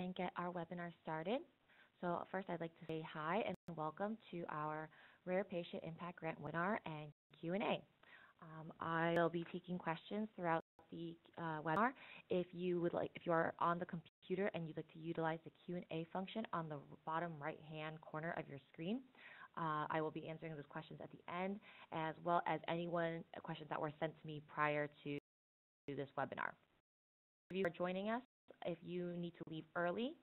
and get our webinar started. So first, I'd like to say hi and welcome to our Rare Patient Impact Grant webinar and Q&A. I will be taking questions throughout the webinar. If you are on the computer and you'd like to utilize the Q&A function on the bottom right-hand corner of your screen, I will be answering those questions at the end, as well as questions that were sent to me prior to this webinar. If you are joining us, if you need to leave early,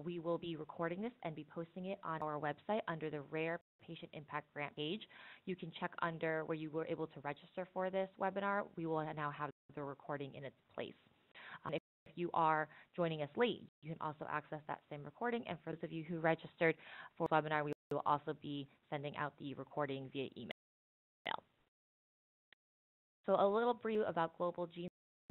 we will be recording this and be posting it on our website under the Rare Patient Impact Grant page. You can check under where you were able to register for this webinar. We will now have the recording in its place. If you are joining us late, you can also access that same recording. And for those of you who registered for the webinar, we will also be sending out the recording via email. So a little brief about Global Genes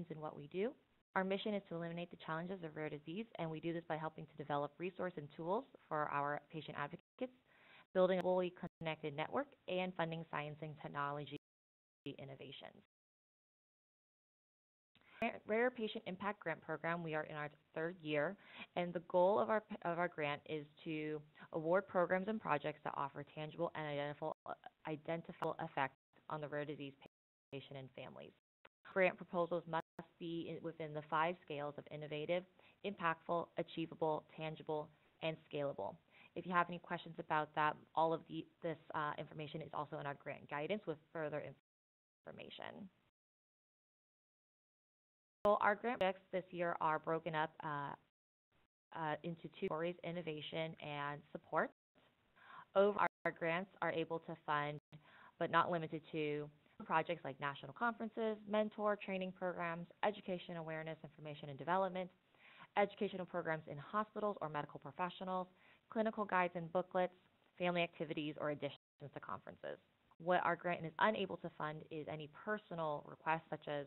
and what we do. Our mission is to eliminate the challenges of rare disease, and we do this by helping to develop resources and tools for our patient advocates, building a fully connected network, and funding science and technology innovations. Rare Patient Impact Grant Program, we are in our third year, and the goal of our grant is to award programs and projects that offer tangible and identifiable effects on the rare disease patient and families. Grant proposals must be within the 5 scales of innovative, impactful, achievable, tangible, and scalable. If you have any questions about that, all of this information is also in our grant guidance with further information. So our grant projects this year are broken up into 2 categories, innovation and support. Overall, our grants are able to fund, but not limited to, projects like national conferences, mentor training programs, education awareness, information and development, educational programs in hospitals or medical professionals, clinical guides and booklets, family activities, or additions to conferences. What our grant is unable to fund is any personal requests such as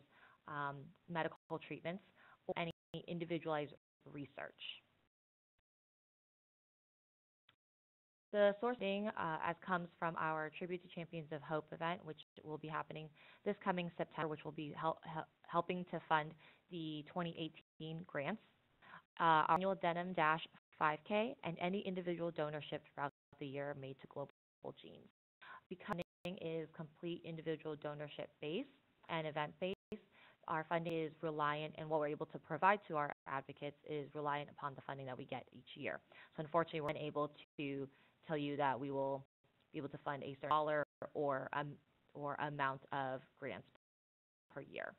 medical treatments or any individualized research. The sourcing as comes from our Tribute to Champions of Hope event, which will be happening this coming September, which will be helping to fund the 2018 grants, our annual Denim Dash 5K, and any individual donorship throughout the year made to Global Genes. Because funding is complete individual donorship based and event based, our funding is reliant, and what we're able to provide to our advocates is reliant upon the funding that we get each year. So unfortunately, we're unable to tell you that we will be able to fund a certain dollar or amount of grants per year.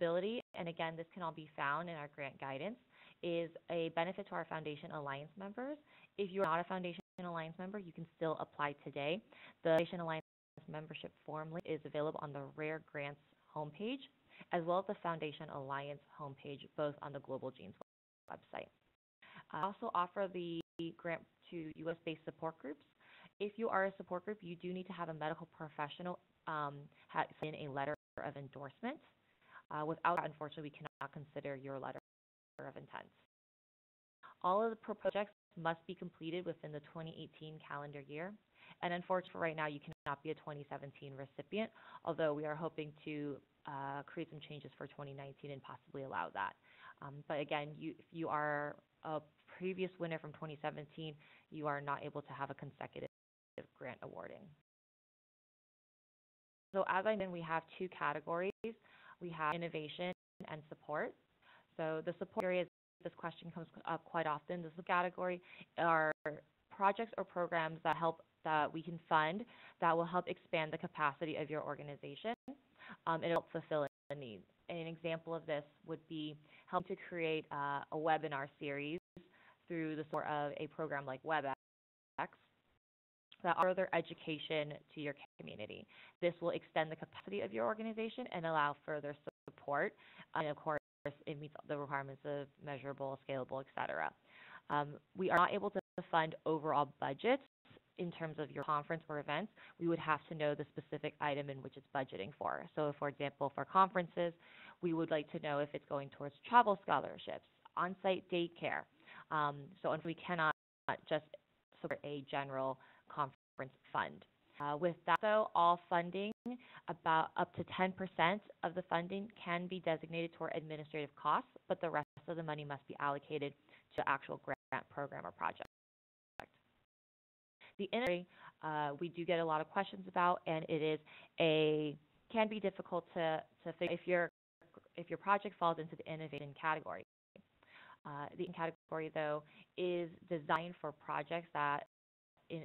Ability, and again, this can all be found in our grant guidance, is a benefit to our Foundation Alliance members. If you're not a Foundation Alliance member, you can still apply today. The Foundation Alliance membership form link is available on the Rare Grants homepage, as well as the Foundation Alliance homepage, both on the Global Genes website. I also offer the grant to U.S.-based support groups. If you are a support group, you do need to have a medical professional sign a letter of endorsement. Without that, unfortunately, we cannot consider your letter of intent. All of the projects must be completed within the 2018 calendar year. And unfortunately, right now, you cannot be a 2017 recipient, although we are hoping to create some changes for 2019 and possibly allow that. But again, if you are a previous winner from 2017, you are not able to have a consecutive grant awarding. So as I mentioned, we have 2 categories. We have innovation and support. So the support area, this question comes up quite often. This category are projects or programs that we can fund that will help expand the capacity of your organization and help fulfill a need. An example of this would be helping to create a webinar series through the support of a program like WebEx that further education to your community. This will extend the capacity of your organization and allow further support. And of course, it meets the requirements of measurable, scalable, etc. We are not able to fund overall budgets in terms of your conference or events. We would have to know the specific item in which it's budgeting for. So, for example, for conferences, we would like to know if it's going towards travel scholarships, on-site daycare. So we cannot just support a general conference fund. With that, though, all funding, about up to 10% of the funding can be designated toward administrative costs, but the rest of the money must be allocated to actual grant program or project. The innovation we do get a lot of questions about, and it is can be difficult to figure if your project falls into the innovation category. The category, though, is designed for projects that, in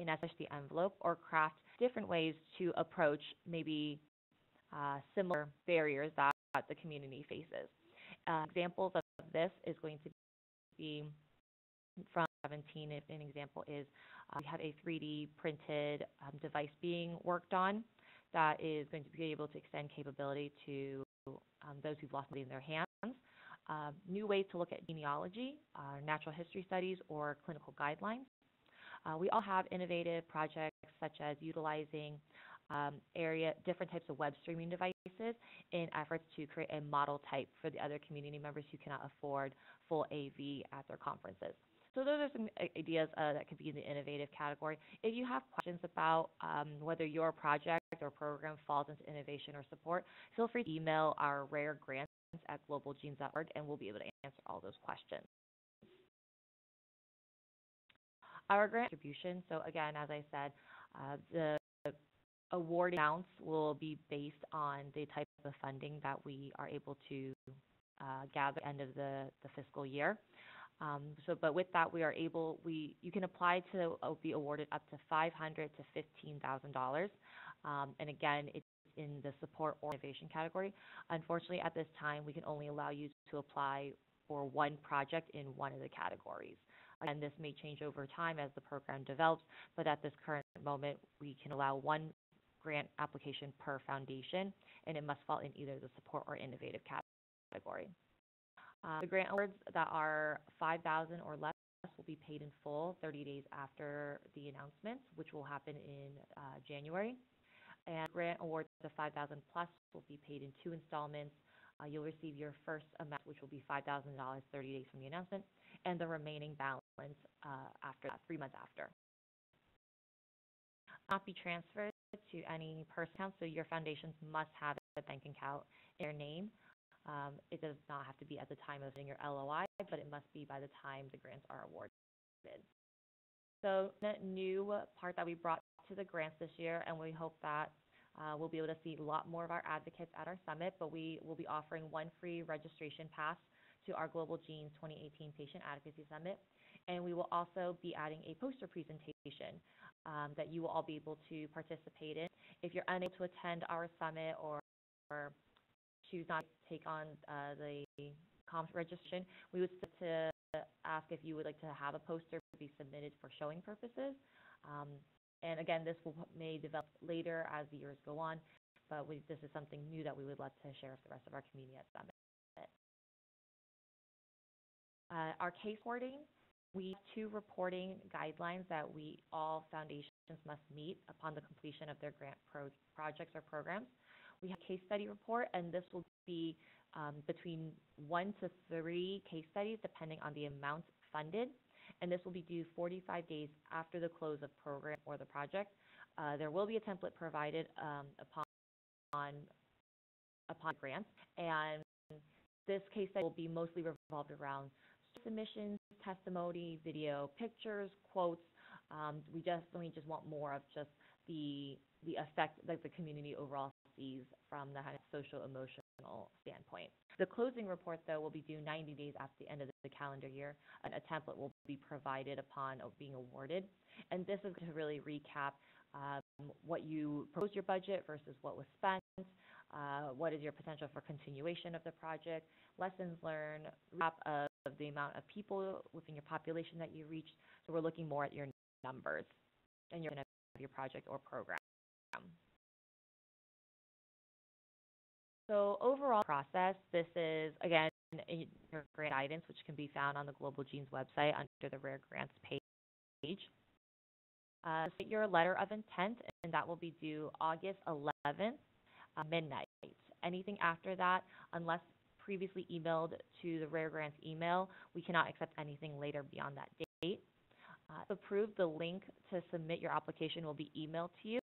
essence, the envelope or craft different ways to approach maybe similar barriers that the community faces. Examples of this is going to be from 17. If an example is we have a 3D printed device being worked on that is going to be able to extend capability to those who've lost something in their hands. New ways to look at genealogy, natural history studies, or clinical guidelines. We all have innovative projects such as utilizing different types of web streaming devices in efforts to create a model type for the other community members who cannot afford full AV at their conferences. So those are some ideas that could be in the innovative category. If you have questions about whether your project or program falls into innovation or support, feel free to email our rare grants at globalgenes.org, and we'll be able to answer all those questions. Our grant distribution, so again, as I said, the award amounts will be based on the type of funding that we are able to gather at the end of the fiscal year. But with that, you can apply to be awarded up to $500 to $15,000, and again, it's in the support or innovation category. Unfortunately, at this time, we can only allow you to apply for one project in one of the categories. Again, this may change over time as the program develops, but at this current moment, we can allow one grant application per foundation, and it must fall in either the support or innovative category. The grant awards that are $5,000 or less will be paid in full 30 days after the announcements, which will happen in January. And grant awards of $5,000 plus will be paid in 2 installments. You'll receive your first amount, which will be $5,000 30 days from the announcement, and the remaining balance after that, 3 months after. Not be transferred to any personal account, so your foundations must have a bank account in their name. It does not have to be at the time of your LOI, but it must be by the time the grants are awarded. So the new part that we brought to the grants this year, and we hope that we'll be able to see a lot more of our advocates at our summit, but we will be offering one free registration pass to our Global Genes 2018 Patient Advocacy Summit, and we will also be adding a poster presentation that you will all be able to participate in. If you're unable to attend our summit or choose not to take on the comp registration, we would to ask if you would like to have a poster be submitted for showing purposes. And again, this may develop later as the years go on, but this is something new that we would love to share with the rest of our community at Summit. Our case reporting, we have 2 reporting guidelines that all foundations must meet upon the completion of their grant projects or programs. We have a case study report, and this will be between 1 to 3 case studies, depending on the amount funded. And this will be due 45 days after the close of program or the project. There will be a template provided upon grants, and this case study will be mostly revolved around submissions, testimony, video, pictures, quotes. We definitely just want more of just the effect that the community overall sees from the kind of social emotional standpoint. The closing report, though, will be due 90 days after the end of the calendar year, and a template will be provided upon being awarded. And this is to really recap what you proposed your budget versus what was spent, what is your potential for continuation of the project, lessons learned, wrap of the amount of people within your population that you reached. So we're looking more at your numbers and your project or program. So overall process, this is, again, your grant guidance, which can be found on the Global Genes website under the Rare Grants page. Submit your letter of intent, and that will be due August 11th, midnight. Anything after that, unless previously emailed to the Rare Grants email, we cannot accept anything later beyond that date. If approved, the link to submit your application will be emailed to you.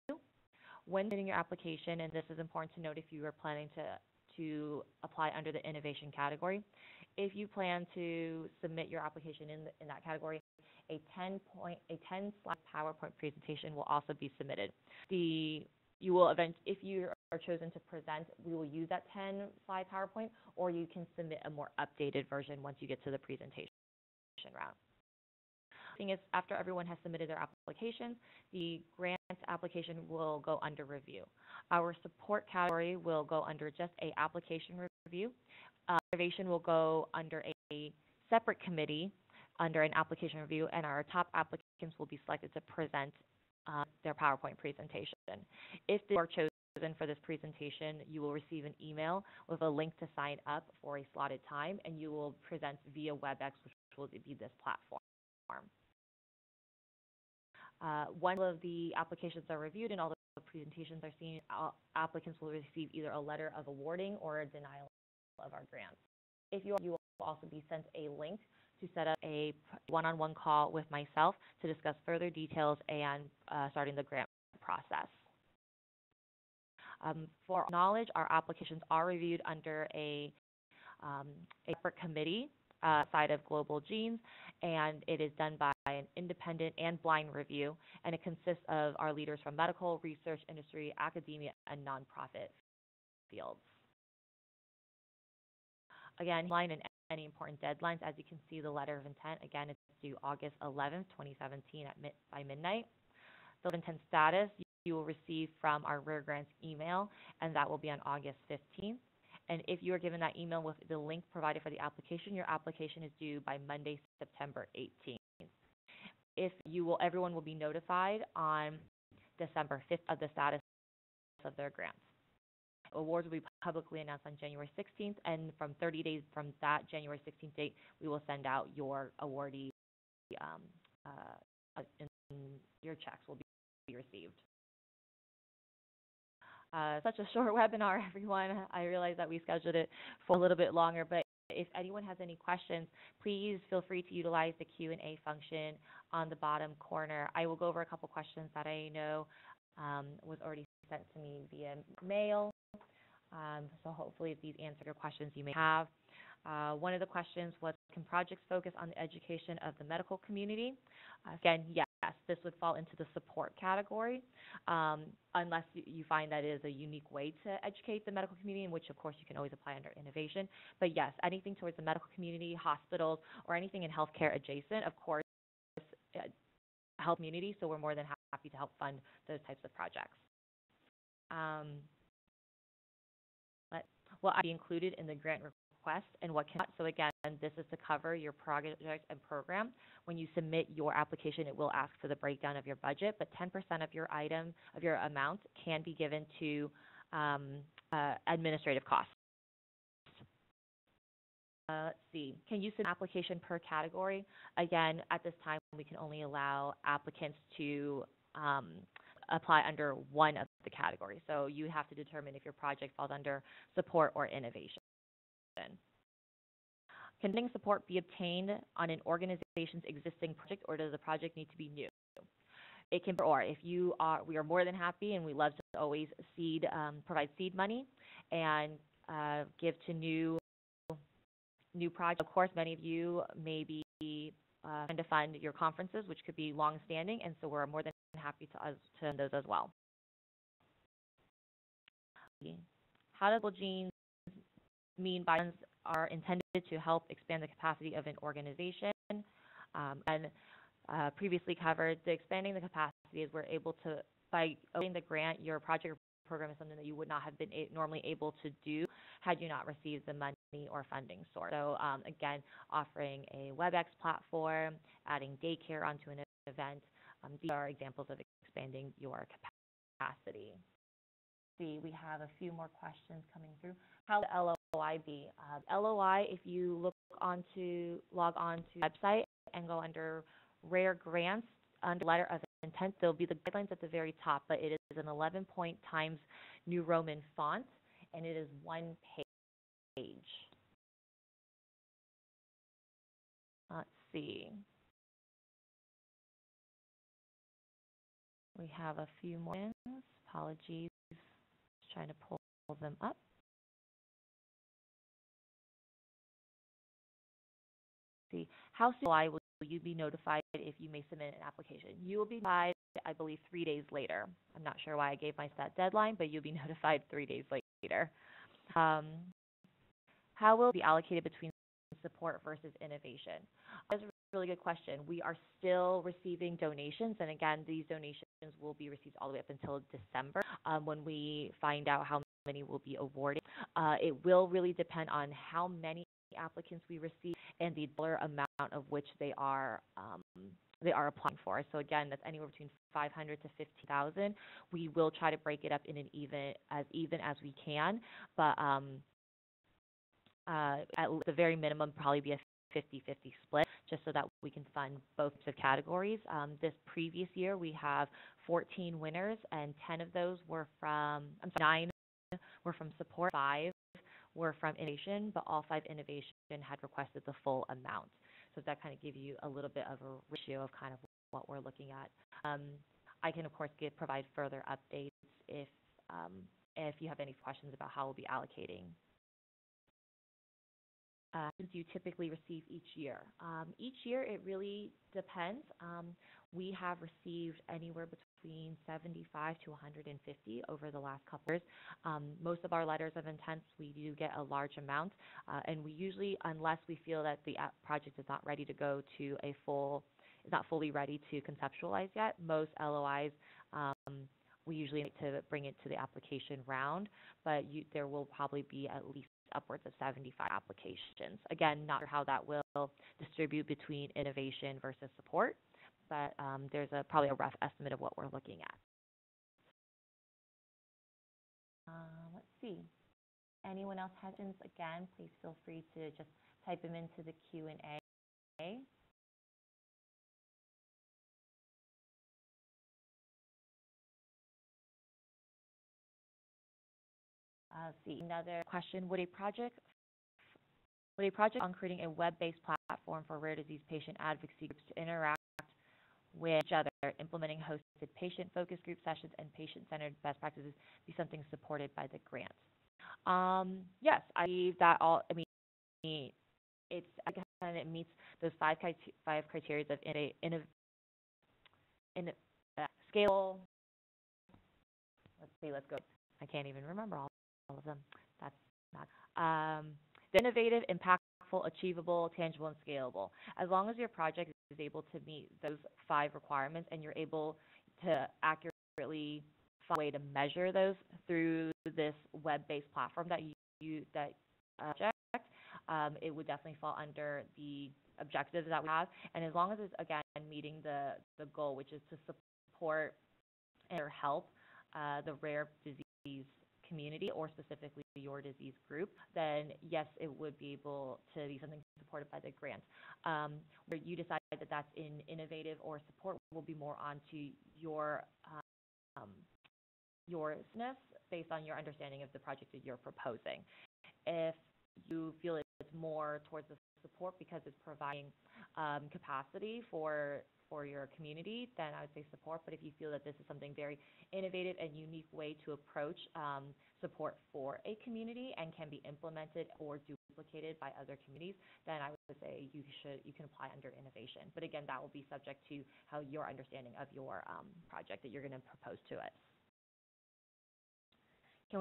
When submitting your application, and this is important to note if you are planning to apply under the innovation category. If you plan to submit your application in that category, a 10 slide PowerPoint presentation will also be submitted. If you are chosen to present, we will use that 10-slide PowerPoint, or you can submit a more updated version once you get to the presentation round. Thing is, after everyone has submitted their applications, the grant application will go under review. Our support category will go under just a application review. Innovation will go under a separate committee under an application review, and our top applicants will be selected to present their PowerPoint presentation. If you are chosen for this presentation, you will receive an email with a link to sign up for a slotted time, and you will present via WebEx, which will be this platform. Once all of the applications are reviewed and all the presentations are seen, applicants will receive either a letter of awarding or a denial of our grants. If you will also be sent a link to set up a one-on-one call with myself to discuss further details and starting the grant process. For knowledge, our applications are reviewed under a separate committee side of Global Genes, and it is done by an independent and blind review, and it consists of our leaders from medical, research, industry, academia, and nonprofit fields. Again, line and any important deadlines, as you can see, the letter of intent, again, it's due August 11th, 2017 by midnight. The letter of intent status you will receive from our Rare Grants email, and that will be on August 15th. And if you are given that email with the link provided for the application, your application is due by Monday, September 18th. Everyone will be notified on December 5th of the status of their grants. Awards will be publicly announced on January 16th, and from 30 days from that January 16th date, we will send out your awardee, and your checks will be received. Such a short webinar, everyone. I realize that we scheduled it for a little bit longer, but if anyone has any questions, please feel free to utilize the Q&A function on the bottom corner. I will go over a couple questions that I know was already sent to me via mail. So hopefully these answer your questions you may have. One of the questions was, can projects focus on the education of the medical community? Again, yes, this would fall into the support category, unless you find that it is a unique way to educate the medical community, in which, of course, you can always apply under innovation. But yes, anything towards the medical community, hospitals, or anything in healthcare adjacent, of course, health community, so we're more than happy to help fund those types of projects. Will I be included in the grant request, and what can? So again, this is to cover your project and program. When you submit your application, it will ask for the breakdown of your budget, but 10% of your amount can be given to administrative costs. Let's see. Can you submit an application per category? Again, at this time, we can only allow applicants to apply under one of the categories. So you have to determine if your project falls under support or innovation. Can funding support be obtained on an organization's existing project, or does the project need to be new? It can be, or if you are, we are more than happy, and we love to always provide seed money and give to new projects. Of course, many of you may be trying to fund your conferences, which could be long-standing, and so we're more than happy to fund those as well. How does Sickle Genes mean by funds are intended to help expand the capacity of an organization? Previously covered, expanding the capacity is we're able to, by owning the grant, your project or program is something that you would not have been normally able to do had you not received the money or funding source. So again, offering a WebEx platform, adding daycare onto an event, these are examples of expanding your capacity. See, we have a few more questions coming through. How will the LOI be? LOI, if you log on to the website and go under Rare Grants, under Letter of Intent, there'll be the guidelines at the very top, but it is an 11-point times New Roman font, and it is one page. Let's see. We have a few more. Apologies. Just trying to pull them up. How soon in July will you be notified if you may submit an application? You will be notified, I believe, 3 days later. I'm not sure why I gave myself that deadline, but you'll be notified 3 days later. Um, how will it be allocated between support versus innovation? That's a really good question. We are still receiving donations, and again, these donations will be received all the way up until December when we find out how many will be awarded. It will really depend on how many applicants we receive and the dollar amount of which they are applying for. So again, that's anywhere between 500 to 15,000. We will try to break it up in an even as we can, but at the very minimum, probably be a 50-50 split, just so that we can fund both of categories. This previous year, we have 14 winners, and 10 of those were from, 9 were from support, 5 were from innovation, but all 5 innovation had requested the full amount. So that kind of gives you a little bit of a ratio of kind of what we're looking at. I can, of course, provide further updates if you have any questions about how we'll be allocating. You typically receive each year. Each year, it really depends. We have received anywhere between 75 to 150 over the last couple years. Most of our letters of intent, we do get a large amount, and we usually, unless we feel that the project is not ready to go to is not fully ready to conceptualize yet, most LOIs, we usually need to bring it to the application round, but there will probably be at least upwards of 75 applications. Again, not sure how that will distribute between innovation versus support, but there's probably a rough estimate of what we're looking at. Let's see. Anyone else has questions? Again, please feel free to just type them into the Q&A. See, another question. Would a project on creating a web-based platform for rare disease patient advocacy groups to interact with each other, implementing hosted patient focus group sessions and patient-centered best practices be something supported by the grant? Yes, I believe that it meets those five criteria of scale. Let's go. I can't even remember all of them. That's not innovative, impactful, achievable, tangible, and scalable. As long as your project is able to meet those 5 requirements and you're able to accurately find a way to measure those through this web-based platform that project, it would definitely fall under the objectives that we have. And as long as it's, again, meeting the goal, which is to support and help the rare disease community, or specifically your disease group, then yes, it would be able to be something supported by the grant. Where you decide that that's in innovative or support will be more onto your business based on your understanding of the project that you're proposing. If you feel it's more towards the support because it's providing capacity for your community, then I would say support. But if you feel that this is something very innovative and unique way to approach support for a community and can be implemented or duplicated by other communities, then I would say you can apply under innovation. But again, that will be subject to how your understanding of your project that you're going to propose to it. Can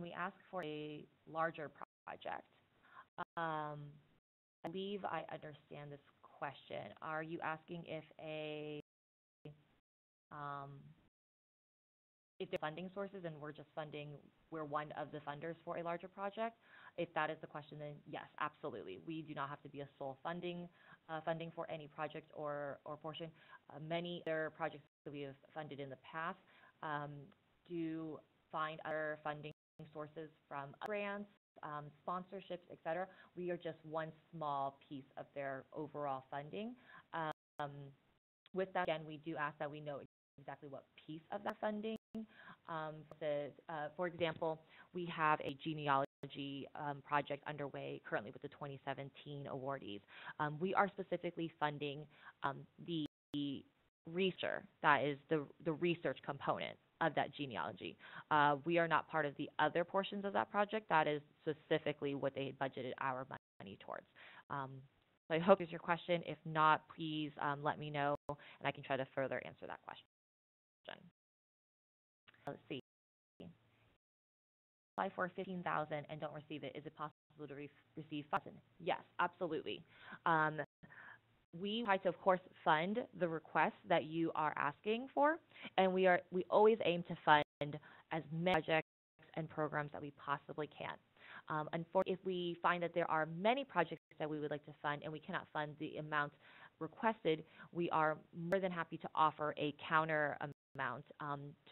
we ask for a larger project? I believe I understand this question. Are you asking if there are funding sources and we're one of the funders for a larger project? If that is the question, then yes, absolutely. We do not have to be a sole funding for any project or portion. Many other projects that we have funded in the past do find other funding sources from grants, sponsorships, etc. We are just one small piece of their overall funding. With that, again, we do ask that we know exactly what piece of that funding. For example, we have a genealogy project underway currently with the 2017 awardees. We are specifically funding the research, that is the research component. of that genealogy. We are not part of the other portions of that project. That is specifically what they had budgeted our money towards. So I hope this is your question. If not, please let me know, and I can try to further answer that question. Let's see. Apply for 15,000 and don't receive it. Is it possible to receive 5,000? Yes, absolutely. We try to, of course, fund the requests that you are asking for, and we always aim to fund as many projects and programs that we possibly can. Unfortunately, if we find that there are many projects that we would like to fund and we cannot fund the amount requested, we are more than happy to offer a counter amount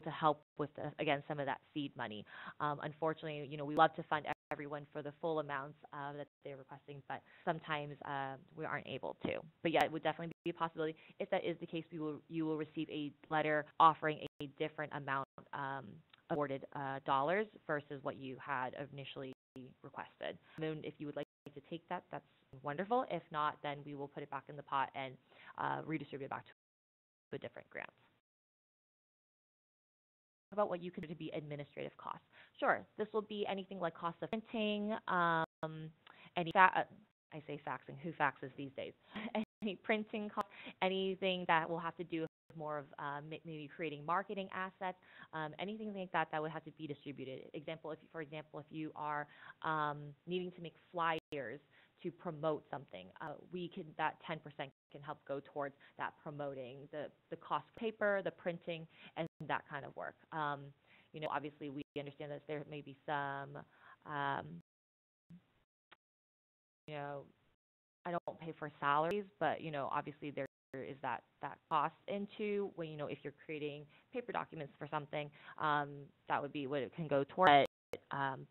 to help with, again, some of that seed money. Unfortunately, we love to fund everyone for the full amounts that they're requesting, but sometimes we aren't able to. But yeah, it would definitely be a possibility. If that is the case, you will receive a letter offering a different amount awarded dollars versus what you had initially requested. And if you would like to take that, that's wonderful. If not, then we will put it back in the pot and redistribute it back to a different grant. About what you consider to be administrative costs. Sure, this will be anything like cost of printing, I say faxing, who faxes these days? Any printing costs, anything that will have to do with more of maybe creating marketing assets, anything like that would have to be distributed. For example, if you are needing to make flyers to promote something, that 10% can help go towards that promoting, the cost of paper, the printing, and that kind of work. Obviously we understand that there may be some, I don't pay for salaries, but obviously there is that cost into when if you're creating paper documents for something, that would be what it can go towards.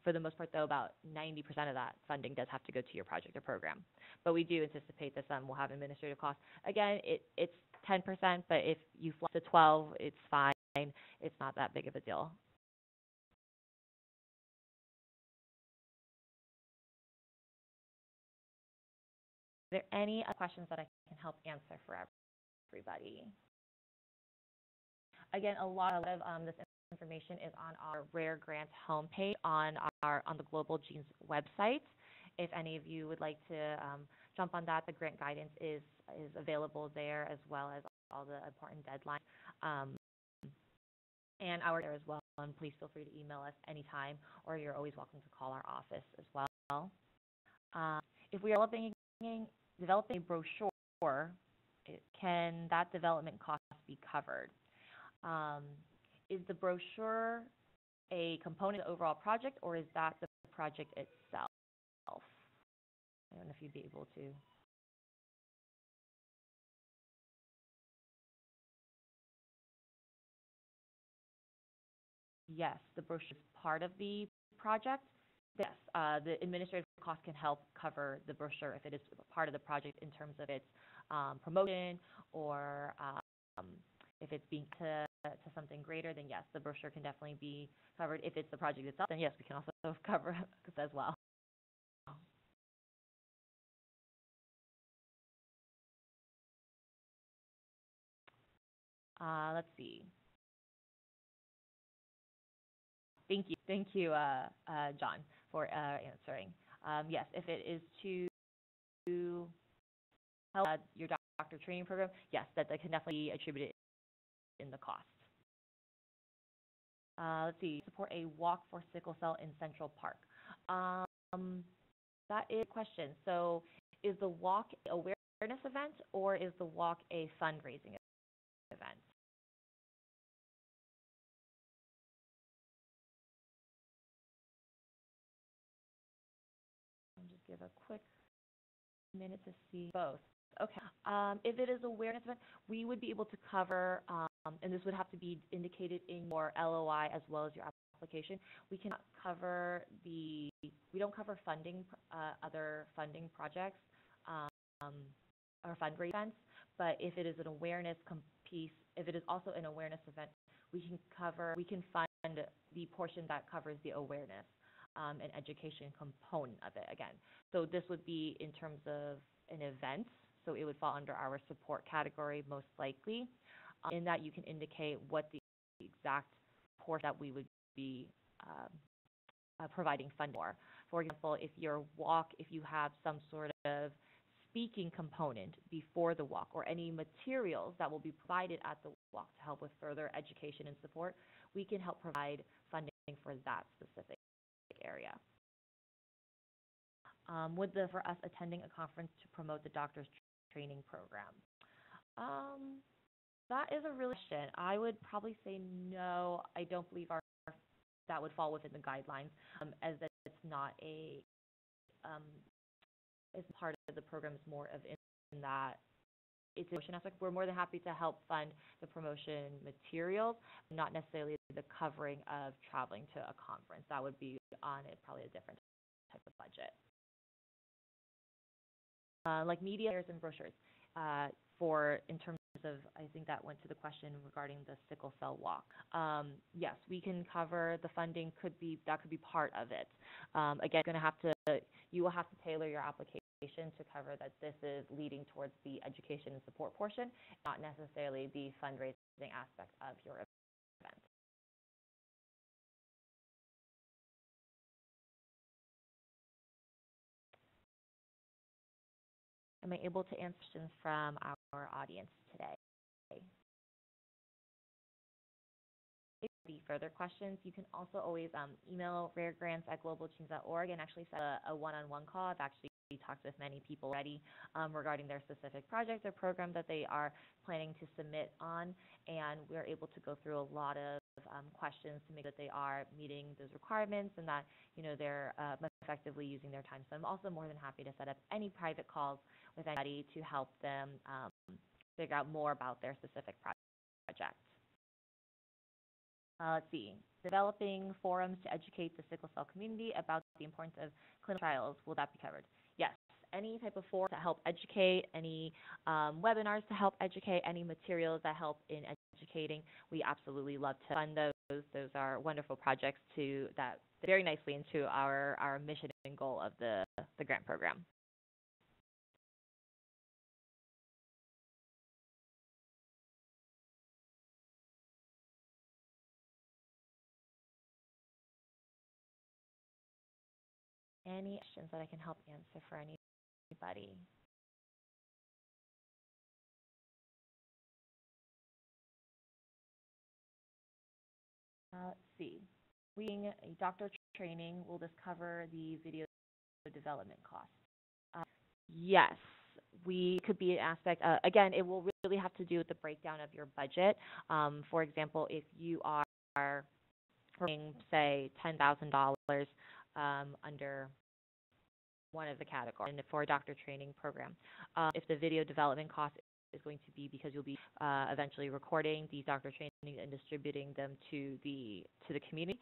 For the most part, though, about 90% of that funding does have to go to your project or program. But we do anticipate that some will have administrative costs. Again, it's 10%, but if you fly to 12, it's fine. It's not that big of a deal. Are there any other questions that I can help answer for everybody? Again, a lot of this information is on our Rare Grant homepage on the Global Genes website. If any of you would like to jump on that, the grant guidance is available there, as well as all the important deadlines. And our there as well. And please feel free to email us anytime, or you're always welcome to call our office as well. If we are developing a brochure, can that development cost be covered? Is the brochure a component of the overall project, or is that the project itself? I don't know if you'd be able to. Yes, the brochure is part of the project. Yes, the administrative cost can help cover the brochure if it is part of the project in terms of its promotion, or if it's being to something greater, then yes, the brochure can definitely be covered. If it's the project itself, then yes, we can also cover it as well. Let's see. Thank you, John, for answering. Yes, if it is to help your doctor training program, yes, that can definitely be attributed in the cost. Let's see, support a walk for sickle cell in Central Park. That is a question. So is the walk an awareness event, or is the walk a fundraising event? I'll just give a quick minute to see both. Okay. If it is an awareness event, we would be able to cover, and this would have to be indicated in your LOI as well as your application. We cannot cover we don't cover funding, other funding projects or fundraising events. But if it is an awareness piece, if it is also an awareness event, we can fund the portion that covers the awareness and education component of it again. So this would be in terms of an event. So it would fall under our support category most likely. In that you can indicate what the exact portion that we would be providing funding for. For example, if you have some sort of speaking component before the walk or any materials that will be provided at the walk to help with further education and support, we can help provide funding for that specific area. For us attending a conference to promote the doctor's training program? That is a really good question. I would probably say no. I don't believe that would fall within the guidelines, as that it's not it's part of the program. Is more of in that it's a promotion aspect. We're more than happy to help fund the promotion materials, not necessarily the covering of traveling to a conference. That would be on probably a different type of budget. Like media and brochures, in terms of, I think that went to the question regarding the sickle cell walk. Yes, we can cover the funding. That could be part of it. Again, you will have to tailor your application to cover that this is leading towards the education and support portion, not necessarily the fundraising aspect of your event. Am I able to answer questions from our audience today? If you have further questions, you can also always email raregrants@globalchange.org and actually set a one-on-one call. I've actually talked with many people already regarding their specific project or program that they are planning to submit on, and we're able to go through a lot of questions to make sure that they are meeting those requirements and that they're effectively using their time. So I'm also more than happy to set up any private calls with anybody to help them figure out more about their specific project. Let's see. Developing forums to educate the sickle cell community about the importance of clinical trials. Will that be covered? Yes. Any type of forum to help educate, any webinars to help educate, any materials that help in educating, we absolutely love to fund those. Those are wonderful projects that fit very nicely into our mission and goal of the grant program. Any questions that I can help answer for anybody? Let's see. Doctor training, will this cover the video development costs? Yes, could be an aspect. Again, it will really have to do with the breakdown of your budget. For example, if you are paying, say, $10,000 under one of the categories, and for a doctor training program, if the video development cost is going to be because you'll be eventually recording these doctor trainings and distributing them to the community,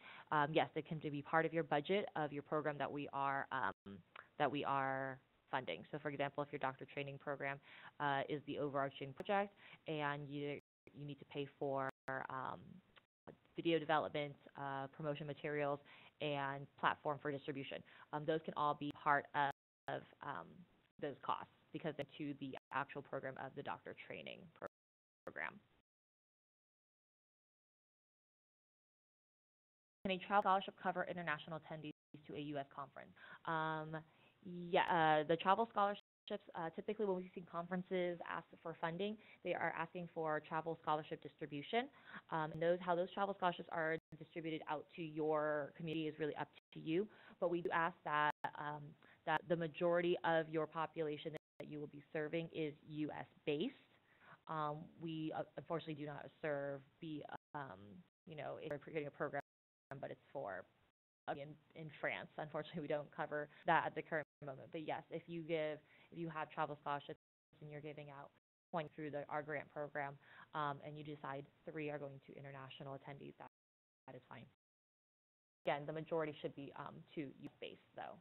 yes, it can be part of your budget of your program that we are funding. So, for example, if your doctor training program is the overarching project, and you need to pay for video development, promotion materials, and platform for distribution, those can all be part of those costs, because they're to the actual program of the doctor training program. Can a travel scholarship cover international attendees to a U.S. conference? The travel scholarships, typically when we see conferences ask for funding, they are asking for travel scholarship distribution. And how those travel scholarships are distributed out to your community is really up to you. But we do ask that the majority of your population that you will be serving is U.S. based. We unfortunately do not serve if we're creating a program, but it's for in France. Unfortunately, we don't cover that at the current moment. But yes, if you have travel scholarships and you're giving out points through our grant program, and you decide 3 are going to international attendees, that is fine. Again, the majority should be to youth based though.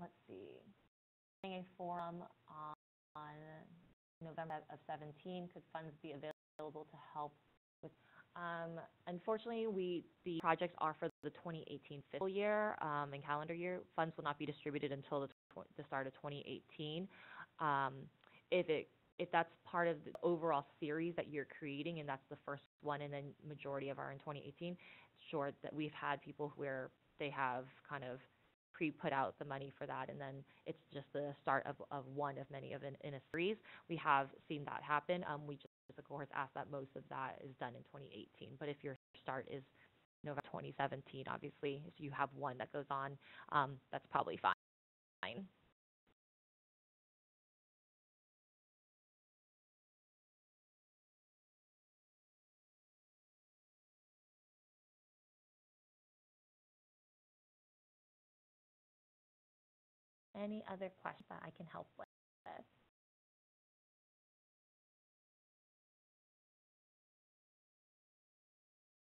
Let's see. A forum on November of 17. Could funds be available to help with? Unfortunately, the projects are for the 2018 fiscal year and calendar year. Funds will not be distributed until the start of 2018. If it if that's part of the overall series that you're creating and that's the first one and then majority of are in 2018, sure that we've had people where they have kind of pre-put out the money for that and then it's just the start of one of many of in a series. We have seen that happen. We just of course ask that most of that is done in 2018. But if your start is November 2017, obviously if you have one that goes on, that's probably fine. Any other questions that I can help with?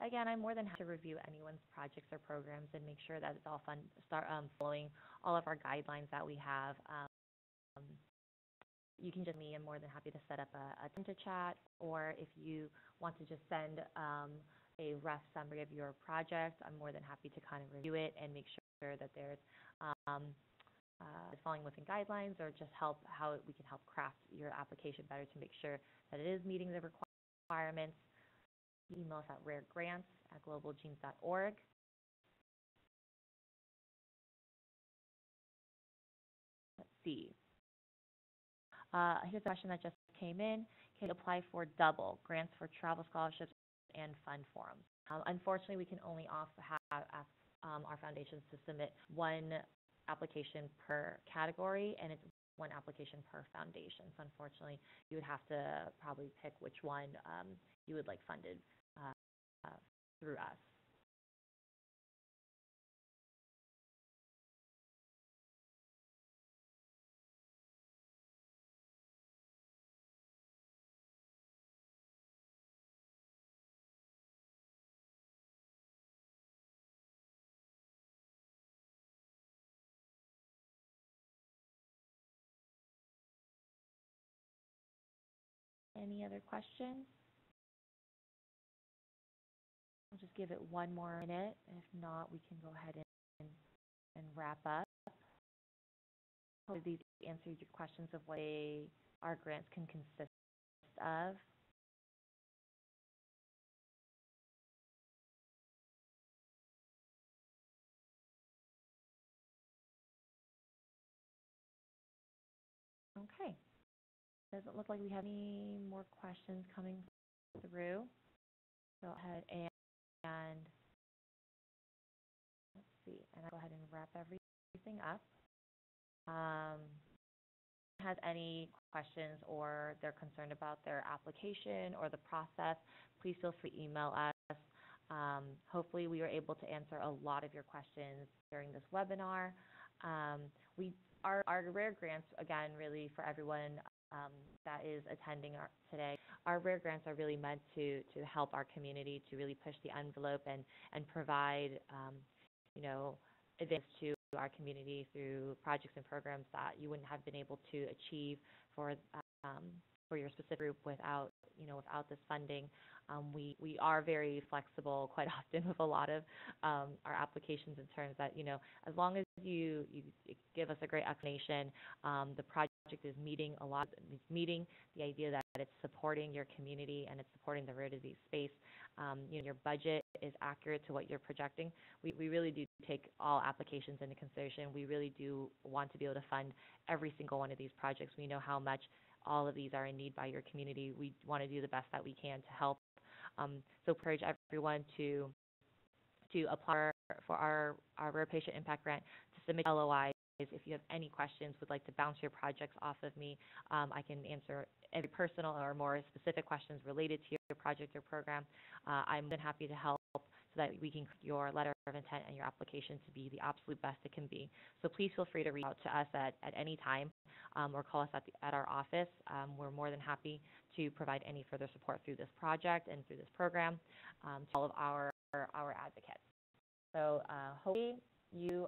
Again, I'm more than happy to review anyone's projects or programs and make sure that it's all fun. Start following all of our guidelines that we have. You can just me. I'm more than happy to set up a time to chat, or if you want to just send a rough summary of your project, I'm more than happy to kind of review it and make sure that there's um, falling within guidelines, or just help how we can help craft your application better to make sure that it is meeting the requirements. Email us at raregrants@globalgenes.org. Let's see. Here's a question that just came in. Can you apply for double grants for travel scholarships and fund forums? Unfortunately, we can only ask our foundations to submit one application per category, and it's one application per foundation. So unfortunately, you would have to probably pick which one you would like funded through us. Any other questions? I'll just give it one more minute. If not, we can go ahead and wrap up. Hopefully these answered your questions of what our grants can consist of. Okay. Doesn't look like we have any more questions coming through. Go ahead and let's see, and I'll go ahead and wrap everything up. Has any questions or they're concerned about their application or the process, please feel free to email us. Hopefully we were able to answer a lot of your questions during this webinar. Our rare grants, again, really for everyone that is attending today, our rare grants are really meant to help our community to really push the envelope and provide, advance to our community through projects and programs that you wouldn't have been able to achieve for your specific group without this funding. We are very flexible quite often with a lot of our applications in terms that, as long as you give us a great explanation, the project is meeting the idea that it's supporting your community and it's supporting the rare disease space. Your budget is accurate to what you're projecting. We really do take all applications into consideration. We really do want to be able to fund every single one of these projects. We know how much all of these are in need by your community. We want to do the best that we can to help. So encourage everyone to apply for our Rare Patient Impact Grant, to submit LOIs. If you have any questions, would like to bounce your projects off of me, I can answer any personal or more specific questions related to your project or program. I'm more than happy to help so that we can create your letter of intent and your application to be the absolute best it can be. So please feel free to reach out to us at any time or call us at our office. We're more than happy to provide any further support through this project and through this program to all of our advocates. So hopefully you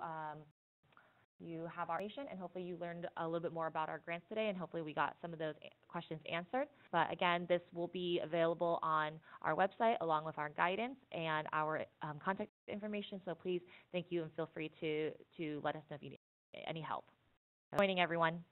have our information, and hopefully you learned a little bit more about our grants today, and hopefully we got some of those questions answered. But again, this will be available on our website along with our guidance and our contact information. So please, thank you, and feel free to let us know if you need any help. Good morning, everyone.